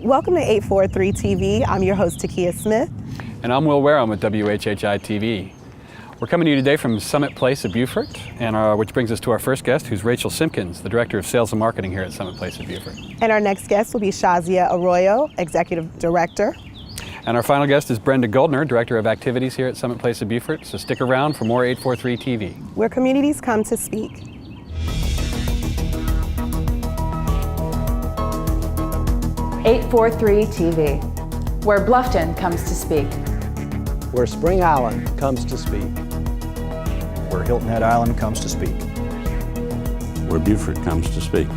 Welcome to 843 TV. I'm your host, Takia Smith. And I'm Will Wareham with WHHI-TV. We're coming to you today from Summit Place at Beaufort, and which brings us to our first guest, who's Rachel Simpkins, the Director of Sales and Marketing here at Summit Place at Beaufort. And our next guest will be Shazia Arroyo, Executive Director. And our final guest is Brenda Goldner, Director of Activities here at Summit Place at Beaufort. So stick around for more 843 TV. Where communities come to speak. 843 TV, where Bluffton comes to speak. Where Spring Island comes to speak. Where Hilton Head Island comes to speak. Where Beaufort comes to speak.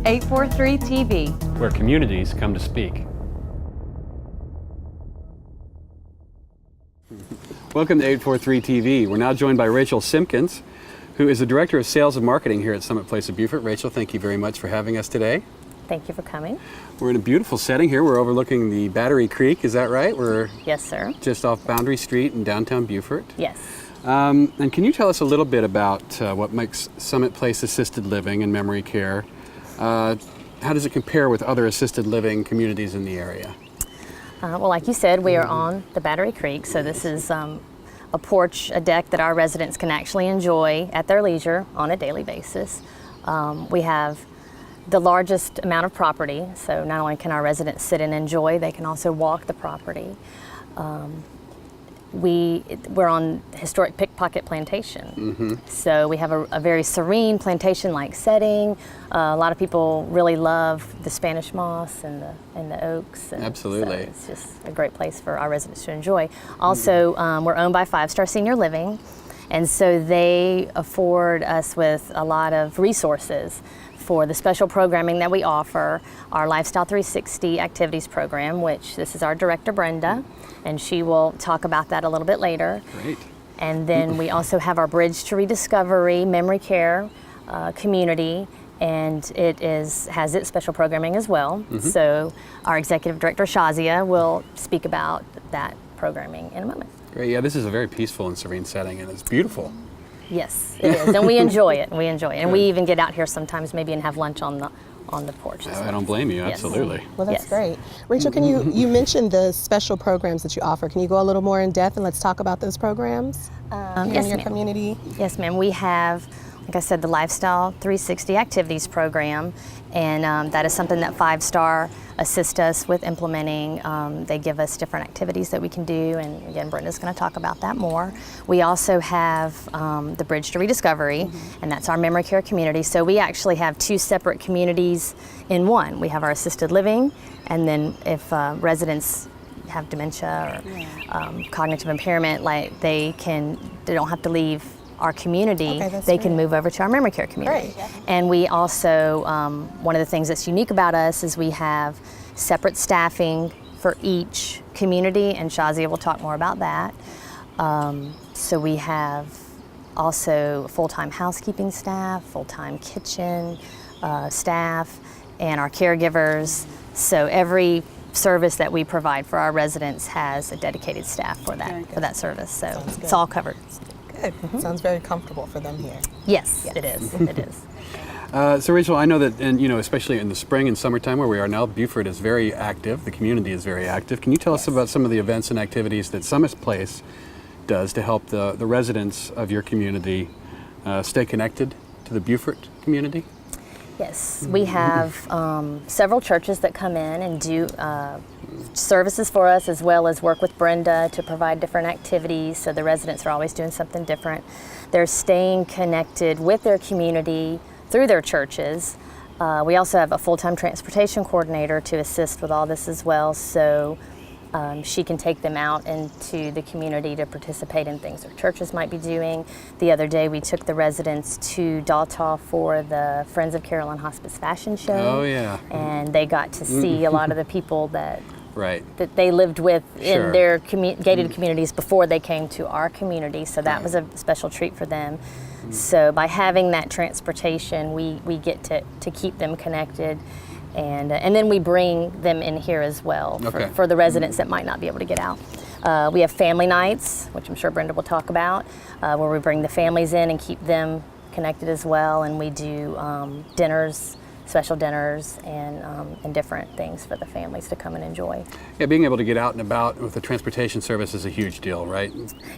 .843 TV, where communities come to speak. Welcome to 843 TV. We're now joined by Rachel Simpkins, who is the Director of Sales and Marketing here at Summit Place at Beaufort. Rachel, thank you very much for having us today. Thank you for coming. We're in a beautiful setting here. We're overlooking the Battery Creek, is that right? We're Yes, sir. just off Boundary Street in downtown Beaufort. Yes. And can you tell us a little bit about what makes Summit Place assisted living and memory care? How does it compare with other assisted living communities in the area? Well, like you said, we are on the Battery Creek, so this is a porch, a deck that our residents can actually enjoy at their leisure on a daily basis. We have the largest amount of property, so not only can our residents sit and enjoy, they can also walk the property. We're on historic Pickpocket Plantation, so we have a very serene plantation-like setting. A lot of people really love the Spanish moss and the oaks. And absolutely, so it's just a great place for our residents to enjoy. Also, we're owned by 5-Star Senior Living, and so they afford us with a lot of resources for the special programming that we offer. Our Lifestyle 360 activities program, which this is our director, Brenda, and she will talk about that a little bit later. Great. And then we also have our Bridge to Rediscovery memory care community, and it has its special programming as well. So our executive director, Shazia, will speak about that programming in a moment. Great. Yeah, this is a very peaceful and serene setting, and it's beautiful. Yes, it is, and we enjoy it. And we even get out here sometimes, maybe, and have lunch on the porch. I don't blame you. Yes. Absolutely. Well, that's Yes. great. Rachel, can you mentioned the special programs that you offer. Can you go a little more in depth and let's talk about those programs here Yes, in your ma'am. community? Yes, ma'am. We have, like I said, the Lifestyle 360 activities program, and that is something that 5-Star assist us with implementing. They give us different activities that we can do, and again, Brenda's going to talk about that more. We also have the Bridge to Rediscovery, and that's our memory care community. So we actually have two separate communities in one. We have our assisted living, and then if residents have dementia or cognitive impairment, like they don't have to leave our community, they can move over to our memory care community. Great. And we also, one of the things that's unique about us is we have separate staffing for each community, and Shazia will talk more about that. So we have also full-time housekeeping staff, full-time kitchen staff, and our caregivers. So every service that we provide for our residents has a dedicated staff for that service. So it's all covered. Good. Sounds very comfortable for them here. Yes, it is. It is. So Rachel, I know that, especially in the spring and summertime where we are now, Beaufort is very active. The community is very active. Can you tell us about some of the events and activities that Summit Place does to help the residents of your community stay connected to the Beaufort community? Yes, we have several churches that come in and do services for us, as well as work with Brenda to provide different activities, so the residents are always doing something different. They're staying connected with their community through their churches. We also have a full-time transportation coordinator to assist with all this as well, so she can take them out into the community to participate in things their churches might be doing. The other day we took the residents to Daltaw for the Friends of Carolyn Hospice Fashion Show. Oh yeah. And they got to see a lot of the people that Right. that they lived with Sure. in their gated communities before they came to our community. So that was a special treat for them. So by having that transportation, we get to keep them connected. And then we bring them in here as well for the residents that might not be able to get out. We have family nights, which I'm sure Brenda will talk about, where we bring the families in and keep them connected as well, and we do dinners, special dinners, and different things for the families to come and enjoy. Yeah, being able to get out and about with the transportation service is a huge deal, right?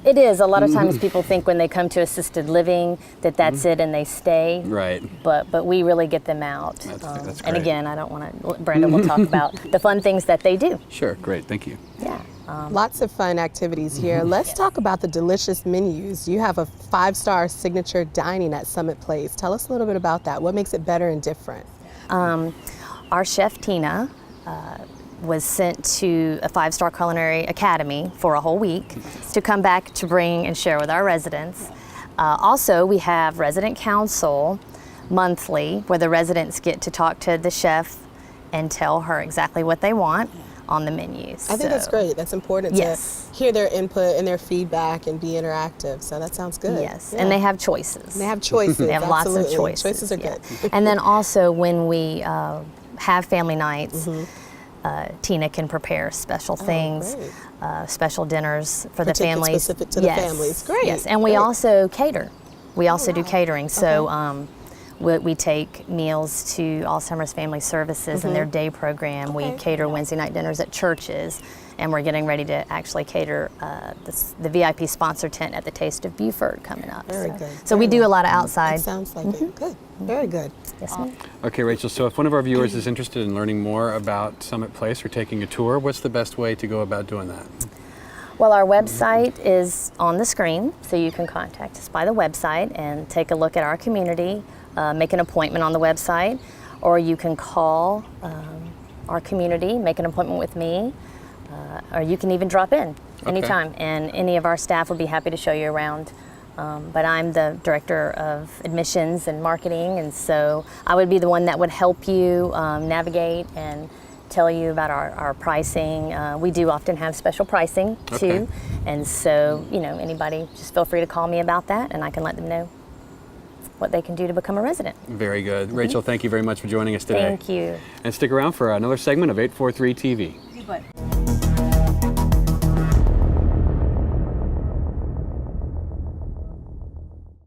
It is. A lot of times people think when they come to assisted living that that's it and they stay. Right. But we really get them out. That's And great. again, I don't want to, Brenda will talk about the fun things that they do. Sure, great, thank you. Yeah. Lots of fun activities here. Let's talk about the delicious menus. You have a 5-star signature dining at Summit Place. Tell us a little bit about that. What makes it better and different? Our chef, Tina, was sent to a 5-star culinary academy for a whole week to come back to bring and share with our residents. Also, we have resident council monthly where the residents get to talk to the chef and tell her exactly what they want on the menus. I think that's great. That's important Yes. to hear their input and their feedback and be interactive. So that sounds good. Yes, Yeah. and they have choices. They have choices. They have lots of absolutely. choices. Choices are yeah. good. And then also when we have family nights, Tina can prepare special things, great. special dinners for the Particular families. specific to the families. Great, Yes, and we great. also cater. We also do catering. So we take meals to Alzheimer's Family Services and their day program. We cater Wednesday night dinners at churches, and we're getting ready to actually cater the VIP sponsor tent at the Taste of Beaufort coming up. Very so good. So we do a lot of outside. That sounds like it. Good. Very good. Yes, ma'am. Okay, Rachel, so if one of our viewers is interested in learning more about Summit Place or taking a tour, what's the best way to go about doing that? Well, our website is on the screen, so you can contact us by the website and take a look at our community, make an appointment on the website, or you can call our community, make an appointment with me, or you can even drop in anytime, and any of our staff would be happy to show you around. But I'm the director of admissions and marketing, and so I would be the one that would help you navigate and tell you about our pricing. We do often have special pricing too, and so anybody just feel free to call me about that, and I can let them know what they can do to become a resident. Very good. Rachel, thank you very much for joining us today. Thank you. And stick around for another segment of 843 TV.